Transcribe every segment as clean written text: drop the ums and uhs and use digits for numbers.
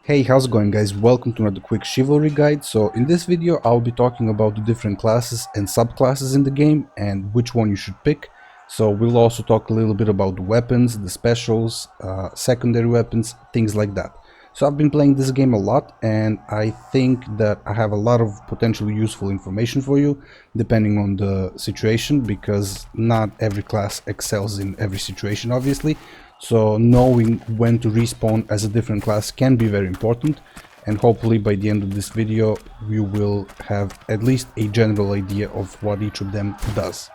Hey, how's it going guys? Welcome to another quick Chivalry guide. So in this video I'll be talking about the different classes and subclasses in the game and which one you should pick. So we'll also talk a little bit about the weapons, the specials, secondary weapons, things like that. So I've been playing this game a lot and I think that I have a lot of potentially useful information for you depending on the situation, because not every class excels in every situation obviously. So knowing when to respawn as a different class can be very important, and hopefully by the end of this video you will have at least a general idea of what each of them does.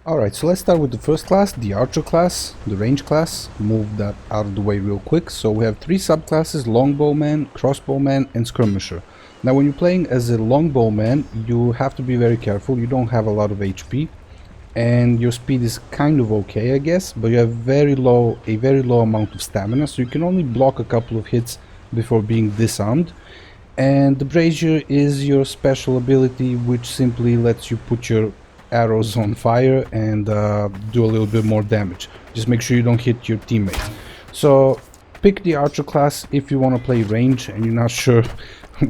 Alright, so let's start with the first class, the archer class, the range class. Move that out of the way real quick. So we have three subclasses: longbowman, crossbowman and skirmisher. Now when you're playing as a longbowman you have to be very careful. You don't have a lot of HP and your speed is kind of okay, I guess, but you have a very low amount of stamina, so you can only block a couple of hits before being disarmed. And the brazier is your special ability, which simply lets you put your arrows on fire and do a little bit more damage. Just make sure you don't hit your teammates. So pick the archer class if you want to play range and you're not sure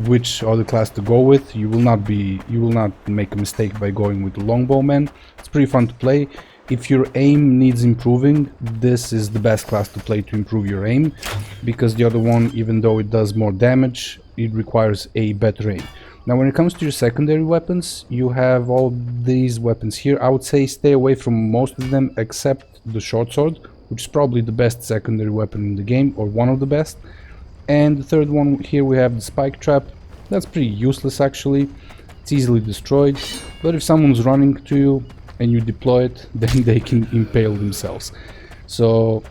which other class to go with. You will not make a mistake by going with the longbowman. It's pretty fun to play. If your aim needs improving, this is the best class to play to improve your aim, because the other one, even though it does more damage, it requires a better aim. Now when it comes to your secondary weapons, you have all these weapons here. I would say stay away from most of them except the short sword, which is probably the best secondary weapon in the game, or one of the best. And the third one here we have the spike trap. That's pretty useless actually. It's easily destroyed, but if someone's running to you and you deploy it, then they can impale themselves. So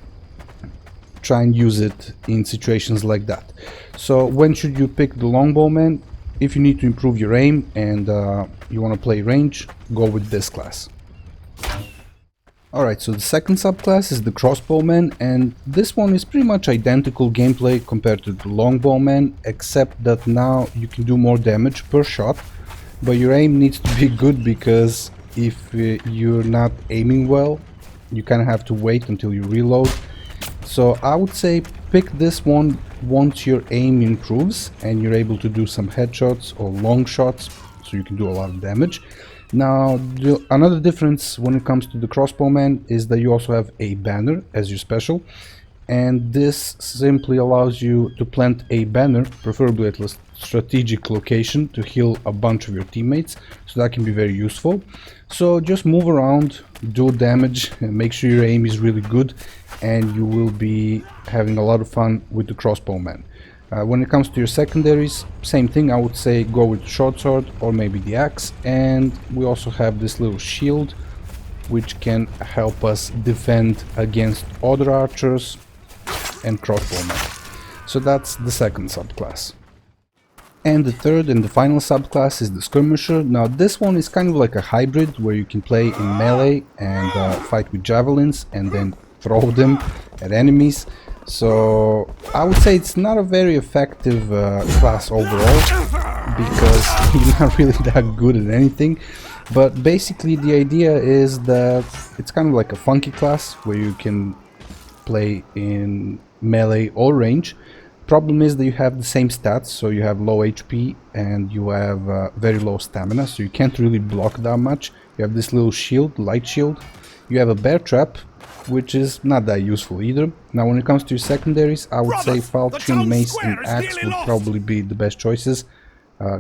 try and use it in situations like that. So when should you pick the longbowman? If you need to improve your aim and you want to play range, go with this class. Alright, so the second subclass is the crossbowman, and this one is pretty much identical gameplay compared to the longbowman, except that now you can do more damage per shot, but your aim needs to be good, because if you're not aiming well, you kind of have to wait until you reload. So I would say pick this one once your aim improves and you're able to do some headshots or long shots, so you can do a lot of damage. Now, another difference when it comes to the crossbowman is that you also have a banner as your special, and this simply allows you to plant a banner, preferably at a strategic location, to heal a bunch of your teammates, so that can be very useful. So just move around, do damage, and make sure your aim is really good, and you will be having a lot of fun with the crossbowman. When it comes to your secondaries, same thing. I would say go with the short sword or maybe the axe, and we also have this little shield which can help us defend against other archers and crossbowmen. So that's the second subclass. And the third and the final subclass is the skirmisher. Now this one is kind of like a hybrid where you can play in melee and fight with javelins and then throw them at enemies. So I would say it's not a very effective class overall, because you're not really that good at anything. But basically the idea is that it's kind of like a funky class where you can play in melee or range. Problem is that you have the same stats, so you have low HP and you have very low stamina, so you can't really block that much. You have this little shield, light shield. You have a bear trap, which is not that useful either. Now when it comes to your secondaries, I would say falchion, mace and axe would probably be the best choices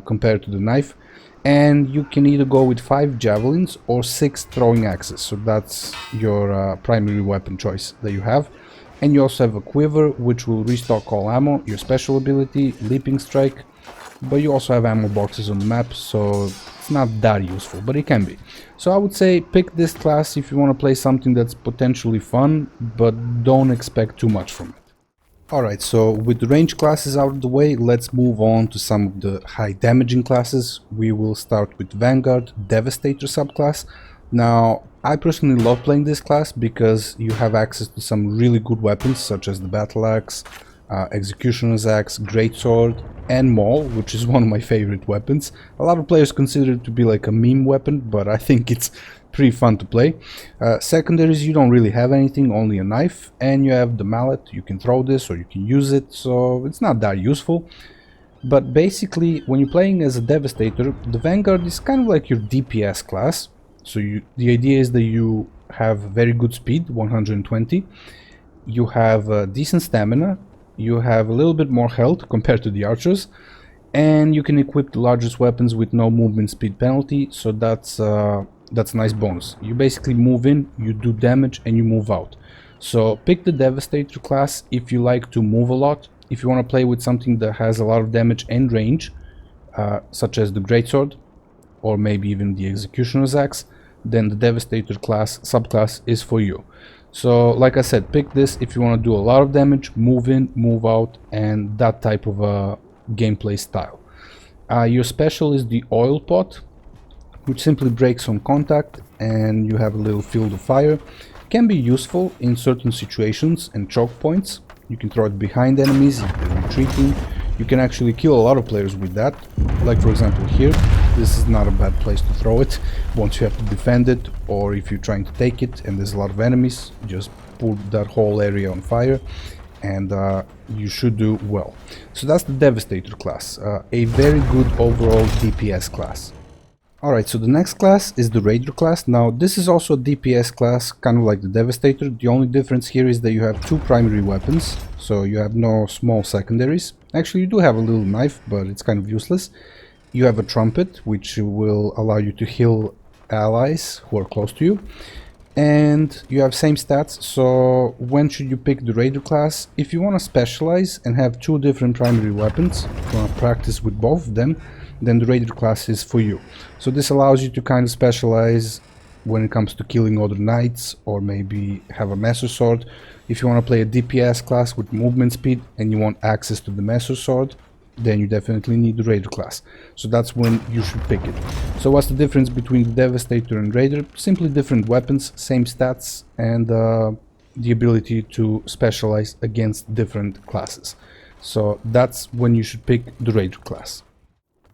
compared to the knife. And you can either go with 5 javelins or 6 throwing axes, so that's your primary weapon choice that you have. And you also have a quiver, which will restock all ammo, your special ability, leaping strike, but you also have ammo boxes on the map, so it's not that useful, but it can be. So I would say pick this class if you want to play something that's potentially fun, but don't expect too much from it. Alright, so with the range classes out of the way, let's move on to some of the high damaging classes. We will start with Vanguard Devastator subclass. Now, I personally love playing this class because you have access to some really good weapons, such as the battle axe, Executioner's Axe, Greatsword, and Maul, which is one of my favorite weapons. A lot of players consider it to be like a meme weapon, but I think it's pretty fun to play. Secondaries, you don't really have anything, only a knife, and you have the mallet. You can throw this or you can use it, so it's not that useful. But basically, when you're playing as a Devastator, the Vanguard is kind of like your DPS class. So the idea is that you have very good speed, 120. You have decent stamina. You have a little bit more health compared to the archers. And you can equip the largest weapons with no movement speed penalty. So that's a nice bonus. You basically move in, you do damage, and you move out. So pick the Devastator class if you like to move a lot. If you want to play with something that has a lot of damage and range, such as the Greatsword, or maybe even the Executioner's Axe, then the Devastator class, subclass, is for you. So, like I said, pick this if you want to do a lot of damage, move in, move out, and that type of a gameplay style. Your special is the Oil Pot, which simply breaks on contact, and you have a little field of fire. Can be useful in certain situations and choke points. You can throw it behind enemies if they're retreating. You can actually kill a lot of players with that. Like for example here, this is not a bad place to throw it. Once you have to defend it, or if you're trying to take it and there's a lot of enemies, just put that whole area on fire and you should do well. So that's the Devastator class, a very good overall DPS class. Alright, so the next class is the Raider class. Now this is also a DPS class, kind of like the Devastator. The only difference here is that you have two primary weapons, so you have no small secondaries. Actually, you do have a little knife, but it's kind of useless. You have a trumpet, which will allow you to heal allies who are close to you. And you have same stats, so when should you pick the Raider class? If you want to specialize and have two different primary weapons, if you want to practice with both of them, then the Raider class is for you. So this allows you to kind of specialize when it comes to killing other knights, or maybe have a Master Sword. If you want to play a DPS class with movement speed and you want access to the Master Sword, then you definitely need the Raider class. So that's when you should pick it. So what's the difference between the Devastator and Raider? Simply different weapons, same stats, and the ability to specialize against different classes. So that's when you should pick the Raider class.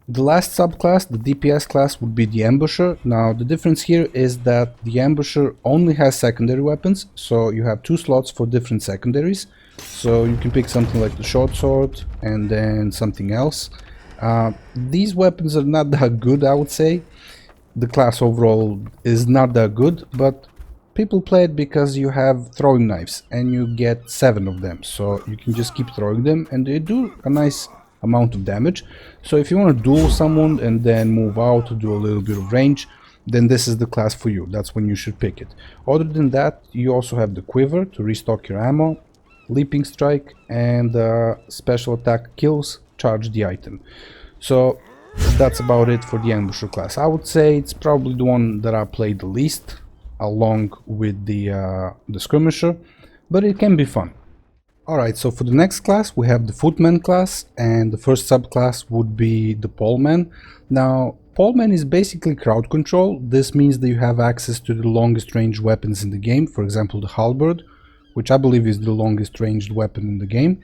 The last subclass, the DPS class, would be the Ambusher. Now the difference here is that the Ambusher only has secondary weapons, so you have two slots for different secondaries. So you can pick something like the short sword and then something else. These weapons are not that good, I would say. The class overall is not that good, but people play it because you have throwing knives and you get 7 of them. So you can just keep throwing them and they do a nice amount of damage. So if you want to duel someone and then move out to do a little bit of range, then this is the class for you. That's when you should pick it. Other than that, you also have the quiver to restock your ammo, leaping strike, and special attack kills, charge the item. So that's about it for the Ambusher class. I would say it's probably the one that I played the least, along with the skirmisher, but it can be fun. Alright, so for the next class we have the Footman class, and the first subclass would be the Poleman. Now, Poleman is basically crowd control. This means that you have access to the longest range weapons in the game, for example the halberd, which I believe is the longest ranged weapon in the game.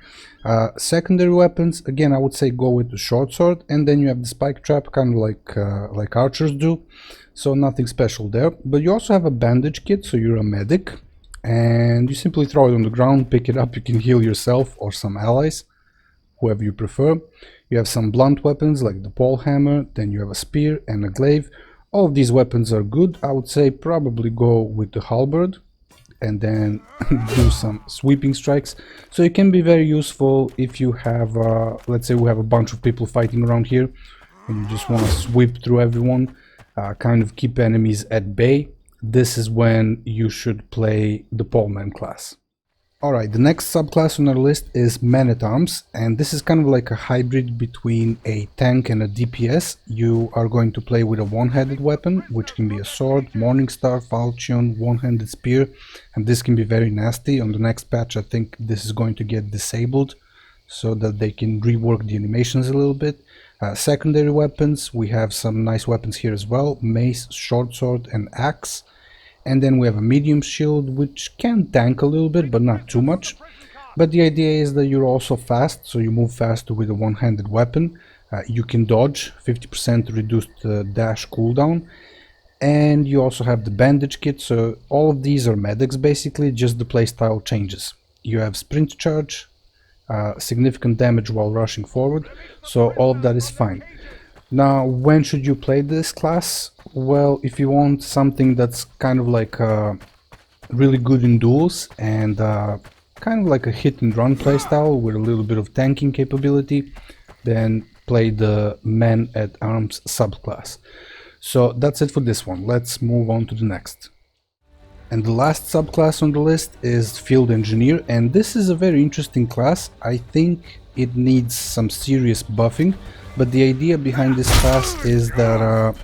Secondary weapons, again I would say go with the short sword, and then you have the spike trap, kind of like archers do, so nothing special there. But you also have a bandage kit, so you're a medic. And you simply throw it on the ground, pick it up, you can heal yourself or some allies, whoever you prefer. You have some blunt weapons like the pole hammer, then you have a spear and a glaive. All of these weapons are good. I would say probably go with the halberd and then do some sweeping strikes. So it can be very useful if you have, let's say we have a bunch of people fighting around here and you just want to sweep through everyone, kind of keep enemies at bay. This is when you should play the Poleman class. Alright, the next subclass on our list is Man-at-Arms, and this is kind of like a hybrid between a tank and a DPS. You are going to play with a one-handed weapon, which can be a sword, Morningstar, falchion, one-handed spear, and this can be very nasty. On the next patch I think this is going to get disabled so that they can rework the animations a little bit. Secondary weapons, we have some nice weapons here as well, mace, short sword and axe. And then we have a medium shield, which can tank a little bit, but not too much. But the idea is that you're also fast, so you move faster with a one-handed weapon. You can dodge, 50% reduced dash cooldown, and you also have the bandage kit, so all of these are medics basically, just the playstyle changes. You have sprint charge, significant damage while rushing forward, so all of that is fine. Now, when should you play this class? Well, if you want something that's kind of like really good in duels and kind of like a hit and run playstyle with a little bit of tanking capability, then play the Man at Arms subclass. So that's it for this one. Let's move on to the next. And the last subclass on the list is Field Engineer, and this is a very interesting class. I think it needs some serious buffing, but the idea behind this class is that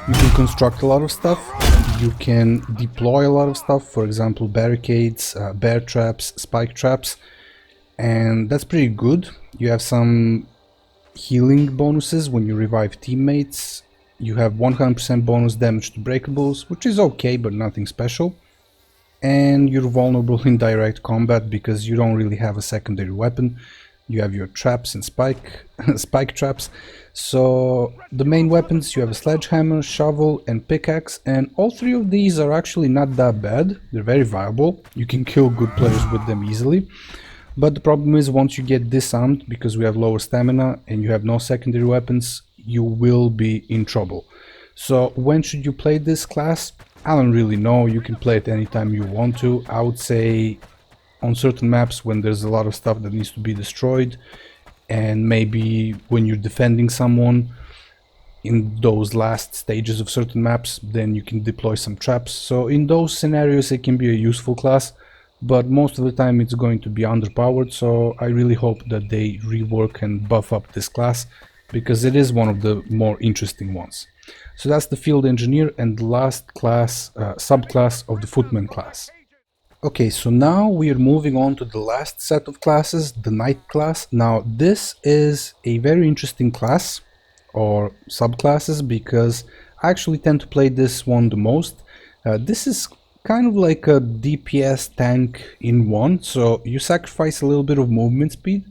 you can construct a lot of stuff, you can deploy a lot of stuff, for example barricades, bear traps, spike traps, and that's pretty good. You have some healing bonuses when you revive teammates. You have 100% bonus damage to breakables, which is okay, but nothing special. And you're vulnerable in direct combat because you don't really have a secondary weapon. You have your traps and spike traps. So the main weapons, you have a sledgehammer, shovel, and pickaxe, and all three of these are actually not that bad. They're very viable. You can kill good players with them easily. But the problem is, once you get disarmed, because we have lower stamina and you have no secondary weapons, you will be in trouble. So when should you play this class? I don't really know. You can play it anytime you want to. I would say on certain maps when there's a lot of stuff that needs to be destroyed, and maybe when you're defending someone in those last stages of certain maps, then you can deploy some traps. So in those scenarios it can be a useful class, but most of the time it's going to be underpowered, so I really hope that they rework and buff up this class, because it is one of the more interesting ones. So that's the Field Engineer and the last class, subclass of the Footman class. Okay, so now we are moving on to the last set of classes, the Knight class. Now this is a very interesting class, or subclasses, because I actually tend to play this one the most. This is kind of like a DPS tank in one, so you sacrifice a little bit of movement speed,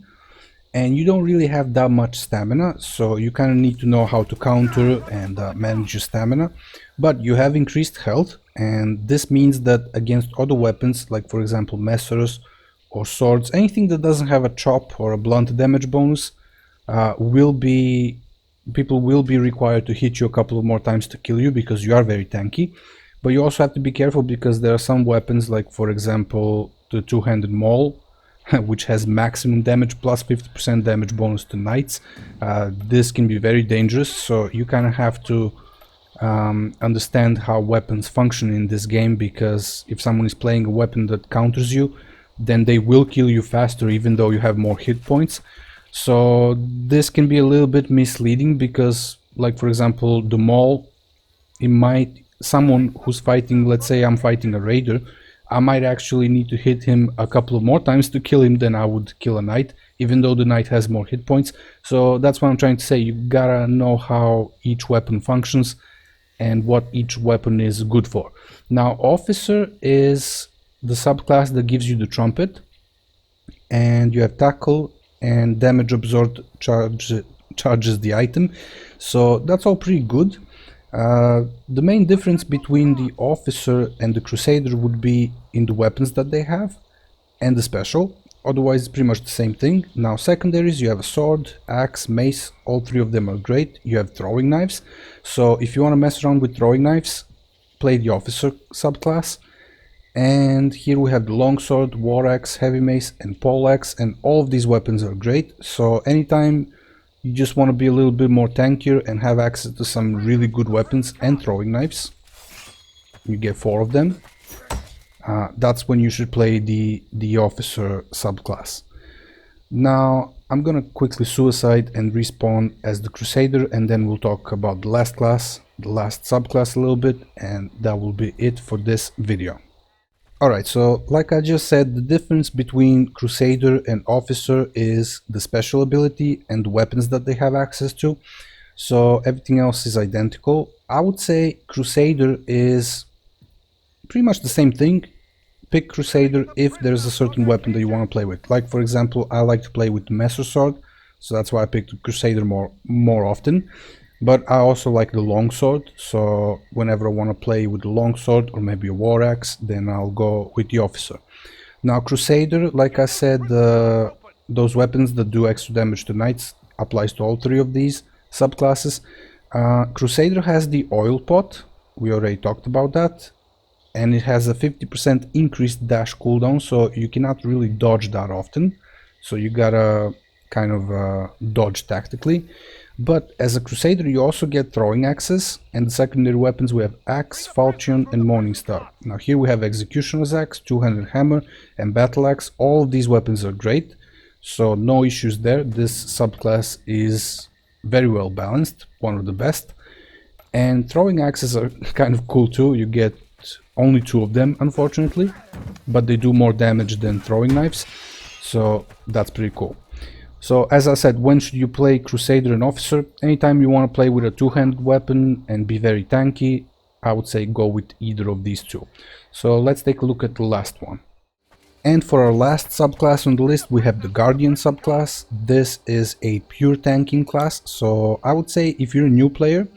and you don't really have that much stamina, so you kind of need to know how to counter and manage your stamina. But you have increased health, and this means that against other weapons, like for example messers or swords, anything that doesn't have a chop or a blunt damage bonus, people will be required to hit you a couple of more times to kill you, because you are very tanky. But you also have to be careful, because there are some weapons, like for example the two-handed maul, which has maximum damage plus 50% damage bonus to knights. This can be very dangerous, so you kind of have to understand how weapons function in this game, because if someone is playing a weapon that counters you, then they will kill you faster even though you have more hit points. So this can be a little bit misleading, because like for example the maul, someone who's fighting, let's say I'm fighting a raider, I might actually need to hit him a couple of more times to kill him than I would kill a knight, even though the knight has more hit points. So that's what I'm trying to say. You gotta know how each weapon functions and what each weapon is good for. Now officer is the subclass that gives you the trumpet, and you have tackle and damage absorbed charges the item, so that's all pretty good. The main difference between the officer and the Crusader would be in the weapons that they have and the special. Otherwise it's pretty much the same thing. Now secondaries, you have a sword, axe, mace, all three of them are great. You have throwing knives, so if you want to mess around with throwing knives, play the officer subclass. And here we have the longsword, war axe, heavy mace and pole axe, and all of these weapons are great. So anytime you just want to be a little bit more tankier and have access to some really good weapons and throwing knives, you get 4 of them. That's when you should play the officer subclass. Now I'm gonna quickly suicide and respawn as the Crusader, and then we'll talk about the last class, the last subclass a little bit, and that will be it for this video. Alright, so like I just said, the difference between Crusader and Officer is the special ability and the weapons that they have access to. So everything else is identical. I would say Crusader is pretty much the same thing. pick Crusader if there's a certain weapon that you want to play with. Like for example, I like to play with the Messer Sword, so that's why I picked Crusader more often. But I also like the longsword, so whenever I want to play with the longsword or maybe a war axe, then I'll go with the officer. Now Crusader, like I said, those weapons that do extra damage to knights applies to all three of these subclasses. Crusader has the oil pot, we already talked about that, and it has a 50% increased dash cooldown, so you cannot really dodge that often, so you gotta kind of dodge tactically. But as a Crusader you also get throwing axes, and the secondary weapons we have axe, falchion and morningstar. Now here we have executioner's axe, two-handed hammer and battle axe. All of these weapons are great, so no issues there. This subclass is very well balanced, one of the best. And throwing axes are kind of cool too. You get only 2 of them unfortunately, but they do more damage than throwing knives, so that's pretty cool. So as I said, when should you play Crusader and Officer? Anytime you want to play with a two-handed weapon and be very tanky, I would say go with either of these two. So let's take a look at the last one. And for our last subclass on the list we have the Guardian subclass. This is a pure tanking class, so I would say if you're a new player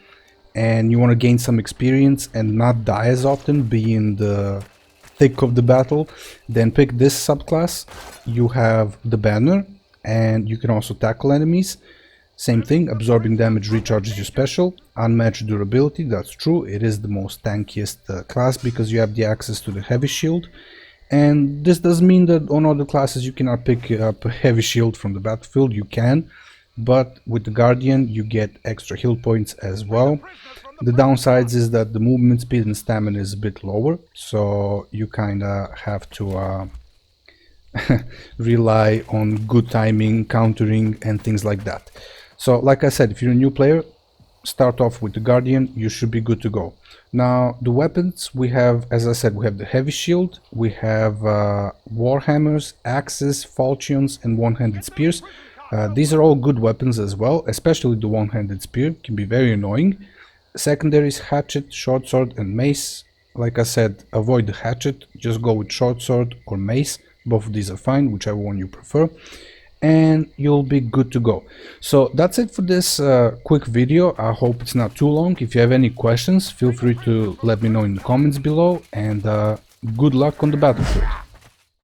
and you want to gain some experience and not die as often, be in the thick of the battle, then pick this subclass. You have the banner, and you can also tackle enemies. Same thing, absorbing damage recharges your special. Unmatched durability, that's true, it is the most tankiest class because you have the access to the heavy shield. And this does mean that on other classes you cannot pick up a heavy shield from the battlefield. You can, but with the Guardian you get extra heal points as well. The downsides is that the movement speed and stamina is a bit lower, so you kinda have to rely on good timing, countering and things like that. So like I said, if you're a new player, start off with the Guardian, you should be good to go. Now the weapons we have, as I said, we have the heavy shield, we have warhammers, axes, falchions and one-handed spears. These are all good weapons as well, especially the one-handed spear can be very annoying. Secondaries, hatchet, short sword and mace. Like I said, avoid the hatchet, just go with short sword or mace. Both of these are fine, whichever one you prefer, and you'll be good to go. So that's it for this quick video. I hope it's not too long. If you have any questions, feel free to let me know in the comments below, and good luck on the battlefield.